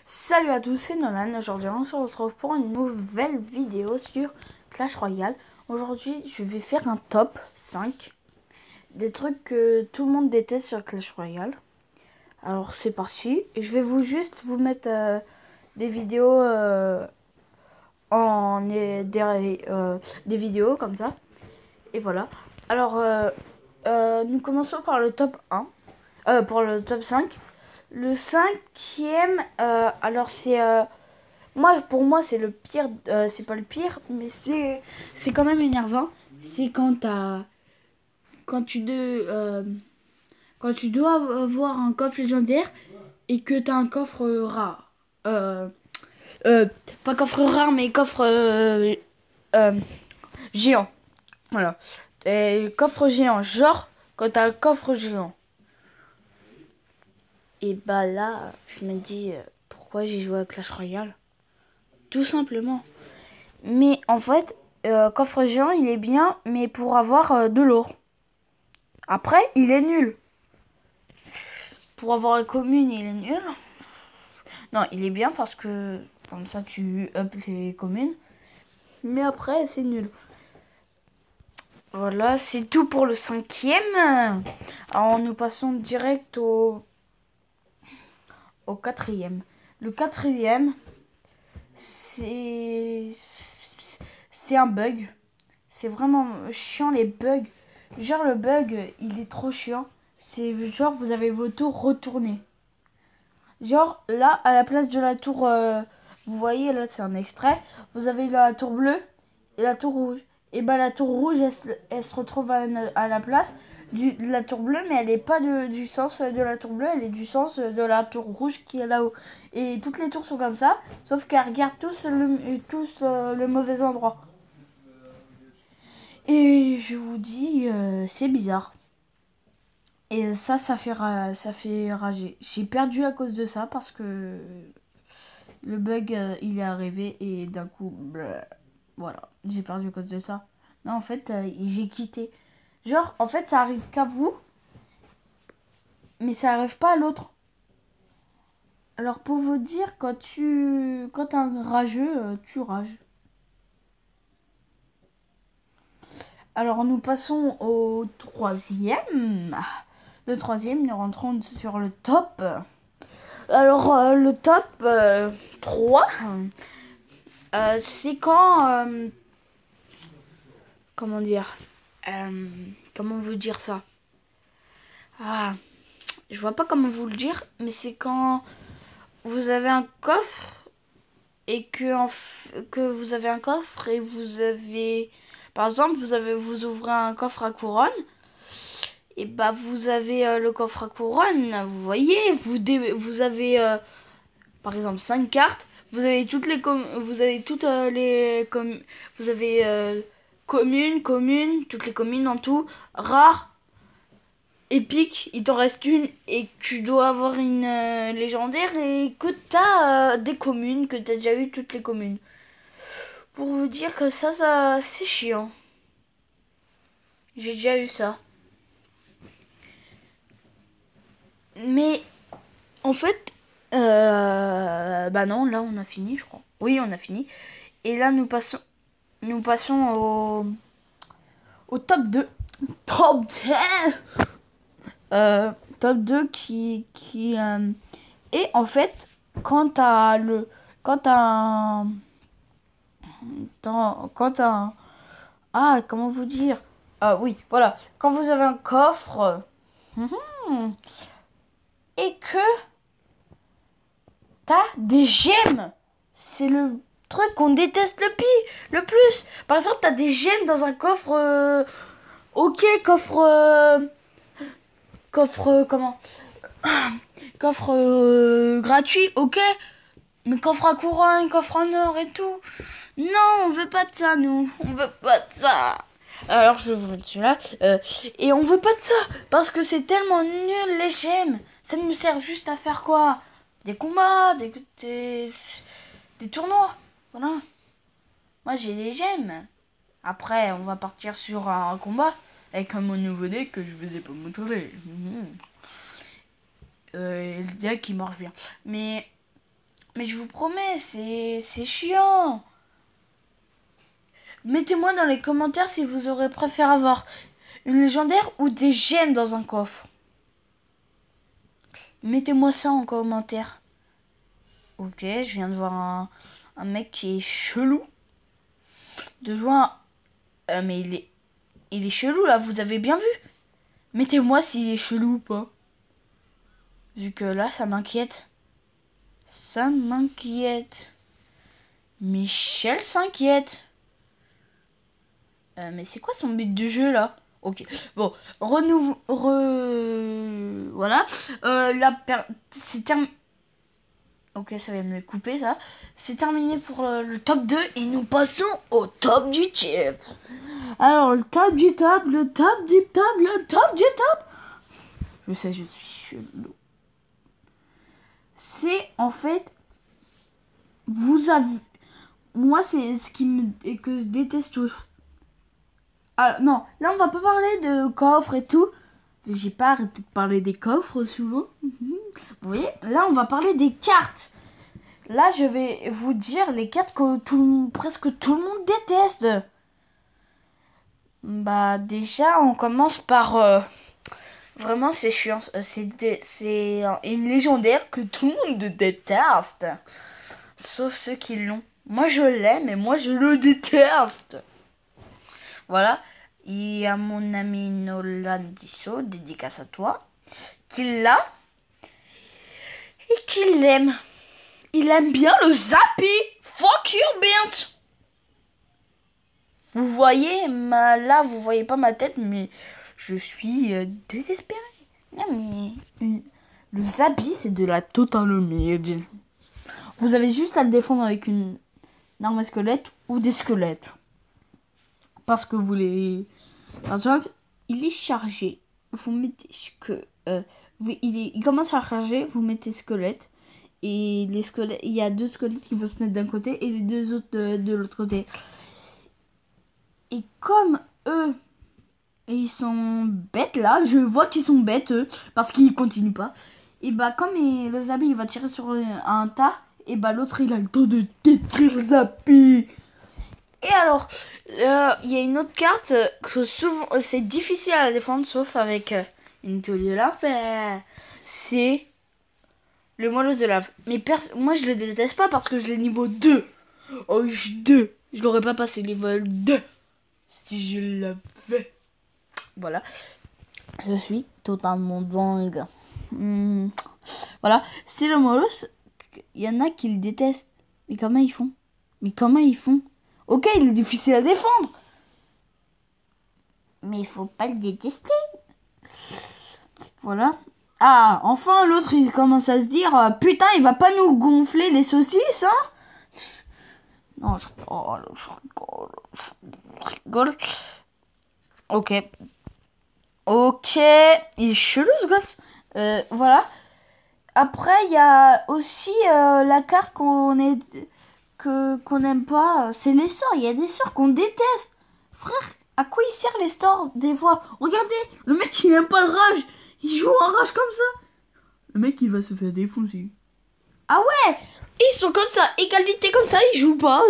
Salut à tous, c'est Nolan. Aujourd'hui, on se retrouve pour une nouvelle vidéo sur Clash Royale. Aujourd'hui, je vais faire un top 5 des trucs que tout le monde déteste sur Clash Royale. Alors, c'est parti. Je vais vous mettre des vidéos des vidéos comme ça. Et voilà. Alors, nous commençons par le top 1. Pour le top 5. Le cinquième, alors c'est... pour moi, c'est le pire. C'est pas le pire, mais c'est quand même énervant. C'est quand tu dois avoir un coffre légendaire et que t'as un coffre rare. Pas coffre rare, mais coffre géant. Voilà. Et coffre géant, genre quand t'as le coffre géant. Et bah là, je me dis pourquoi j'ai joué à Clash Royale. Tout simplement. Mais en fait, coffre géant, il est bien, mais pour avoir de l'or. Après, il est nul. Pour avoir la commune, il est nul. Non, il est bien parce que comme ça, tu up les communes. Mais après, c'est nul. Voilà, c'est tout pour le cinquième. Alors, nous passons direct au quatrième. Le quatrième, c'est un bug. C'est vraiment chiant les bugs. Genre le bug, il est trop chiant. C'est genre vous avez vos tours retournés. Genre là, à la place de la tour, vous voyez là c'est un extrait. Vous avez la tour bleue et la tour rouge. Et bah la tour rouge, elle se retrouve à la place de la tour bleue, mais elle n'est pas du sens de la tour bleue, elle est du sens de la tour rouge qui est là-haut. Et toutes les tours sont comme ça, sauf qu'elles regardent tous le mauvais endroit. Et je vous dis, c'est bizarre. Et ça fait rager. J'ai perdu à cause de ça parce que le bug, il est arrivé et d'un coup, voilà, j'ai perdu à cause de ça. Non, en fait, j'ai quitté. Genre, en fait, ça arrive qu'à vous, mais ça arrive pas à l'autre. Alors, pour vous dire, quand t'es un rageux, tu rages. Alors, nous passons au troisième. Le troisième, nous rentrons sur le top. Alors, le top 3, c'est quand... comment dire comment vous dire ça? Ah, je vois pas comment vous le dire, mais c'est quand vous avez un coffre et que vous avez un coffre et vous avez... Par exemple, vous ouvrez un coffre à couronne. Et bah vous avez le coffre à couronne, vous voyez, vous avez par exemple 5 cartes, vous avez toutes les vous avez toutes les vous avez communes, toutes les communes en tout, rares, épiques, il t'en reste une et tu dois avoir une légendaire et que t'as des communes, que t'as déjà eu toutes les communes. Pour vous dire que ça c'est chiant. J'ai déjà eu ça. Mais en fait, bah non, là on a fini, je crois. Oui, on a fini. Et là nous passons au top 2. Top 10. Top 2 et en fait, quand t'as ah, comment vous dire? Ah oui, voilà. Quand vous avez un coffre et que t'as des gemmes. C'est le truc qu'on déteste le plus. Par exemple, t'as des gemmes dans un coffre. Ok, coffre. Comment? Coffre gratuit, ok. Mais coffre à couronne, coffre en or et tout. Non, on veut pas de ça, nous. On veut pas de ça. Alors, je vais vous mettre celui-là. Et on veut pas de ça. Parce que c'est tellement nul, les gemmes. Ça nous sert juste à faire quoi? Des combats, des tournois. Voilà. Moi, j'ai des gemmes. Après, on va partir sur un combat avec un mot nouveau deck que je vous ai pas montré. Le deck qui marche bien. Mais Mais je vous promets, c'est chiant. Mettez-moi dans les commentaires si vous aurez préféré avoir une légendaire ou des gemmes dans un coffre. Mettez-moi ça en commentaire. Ok, je viens de voir un mec qui est chelou. De jouer mais il est chelou là, vous avez bien vu. Mettez-moi s'il est chelou ou pas. Vu que là, ça m'inquiète. Ça m'inquiète. Michel s'inquiète. Mais c'est quoi son but de jeu là? Ok. Bon, voilà. C'est terminé. Ok, ça va me le couper ça. C'est terminé pour le top 2 et nous passons au top du chip. Alors, le top du top, le top du top, le top du top. Je sais, je suis chelou. C'est en fait, vous avez, moi c'est ce qui me et que je déteste tous. Alors non, là on va pas parler de coffres et tout. J'ai pas arrêté de parler des coffres souvent. Vous voyez, là on va parler des cartes. Là je vais vous dire les cartes que presque tout le monde déteste. Bah déjà on commence par vraiment c'est chiant. C'est une légendaire que tout le monde déteste. Sauf ceux qui l'ont. Moi je l'aime et moi je le déteste. Voilà. Il y a mon ami Nolan Disso, dédicace à toi, qui l'a et qui l'aime. Il aime bien le zappi. Fuck you, bitch. Vous voyez, là vous voyez pas ma tête, mais je suis désespéré. Non mais le zappi c'est de la totale merde. Vous avez juste à le défendre avec une arme à squelette ou des squelettes. Parce que vous les... Par exemple, il est chargé. Vous mettez que... il commence à charger, vous mettez squelette. Et les squelettes... Il y a 2 squelettes qui vont se mettre d'un côté et les 2 autres de l'autre côté. Et comme eux, ils sont bêtes là, je vois qu'ils sont bêtes eux, parce qu'ils continuent pas. Et bah comme le Zabi il va tirer sur un tas, et bah l'autre il a le temps de détruire Zabi. Et alors, il y a une autre carte que souvent c'est difficile à défendre sauf avec une toile de lave. C'est le molosse de lave. Mais moi je le déteste pas parce que je l'ai niveau 2. Oh, 2. Je l'aurais pas passé niveau 2 si je l'avais. Voilà. Je suis totalement dingue. Voilà. C'est le molosse. Il y en a qui le détestent. Mais comment ils font? Ok, il est difficile à défendre. Mais il faut pas le détester. Voilà. Ah, enfin, l'autre, il commence à se dire, putain, il va pas nous gonfler les saucisses, hein? Non, je rigole. Ok. Ok. Il est chelou, ce gosse. Voilà. Après, il y a aussi la carte qu'on n'aime pas. C'est les sorts. Il y a des sorts qu'on déteste. Frère, à quoi il sert les sorts des fois? Regardez, le mec, il n'aime pas le rage. Il joue en rage comme ça. Le mec, il va se faire défoncer. Ah ouais, ils sont comme ça, égalité comme ça, ils jouent pas.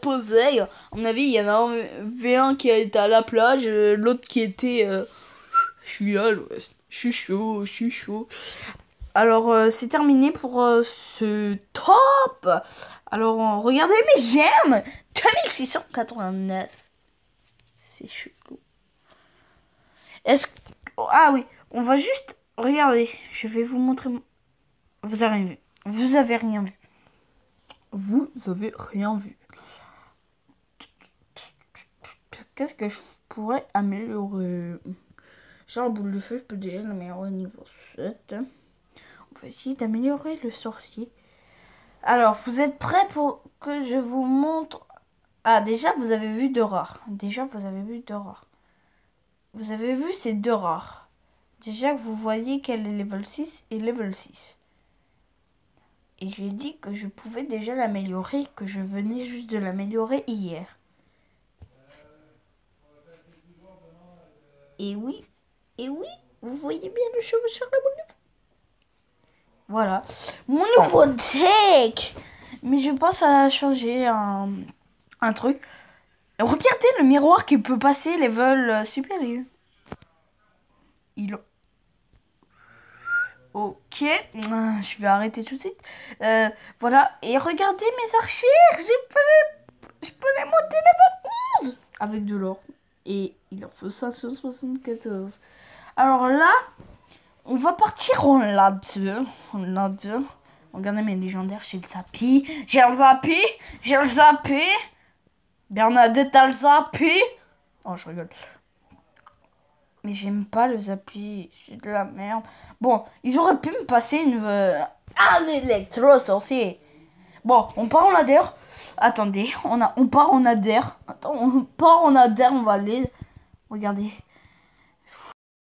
Posé. À mon avis, il y en a un qui était à la plage, l'autre qui était... je suis à l'ouest. Je suis chaud. Alors, c'est terminé pour ce top. Alors, regardez mes gemmes. 2689. C'est chelou. Ah oui, on va juste... Regardez, je vais vous montrer... Vous avez rien vu. Vous avez rien vu. Vous avez rien vu. Qu'est-ce que je pourrais améliorer? Genre, boule de feu, je peux déjà l'améliorer au niveau 7. On va essayer d'améliorer le sorcier. Alors, vous êtes prêts pour que je vous montre... Ah, déjà, vous avez vu 2 rares. Vous avez vu ces 2 rares. Déjà, vous voyez qu'elle est level 6 et level 6. Et j'ai dit que je pouvais déjà l'améliorer, que je venais juste de l'améliorer hier. Et oui, vous voyez bien le cheveu sur la boule de feu. Voilà. Mon nouveau deck. Mais je pense à changer un truc. Regardez le miroir qui peut passer level supérieur. Il... Ok. Je vais arrêter tout de suite. Voilà. Et regardez mes archers. Je peux les monter level 11. Avec de l'or. Et il en faut 574. Alors là, on va partir en LA2. En LA2. Regardez mes légendaires. J'ai le Zappy. J'ai le Zappy. J'ai le Zappy. Bernadette a le Zappy. Oh, je rigole. Mais j'aime pas le Zappy. C'est de la merde. Bon, ils auraient pu me passer un électro-sorcier. Bon, on part en adhère. Attendez, on part en adhère. Attends, on part en adhère, on va aller. Regardez.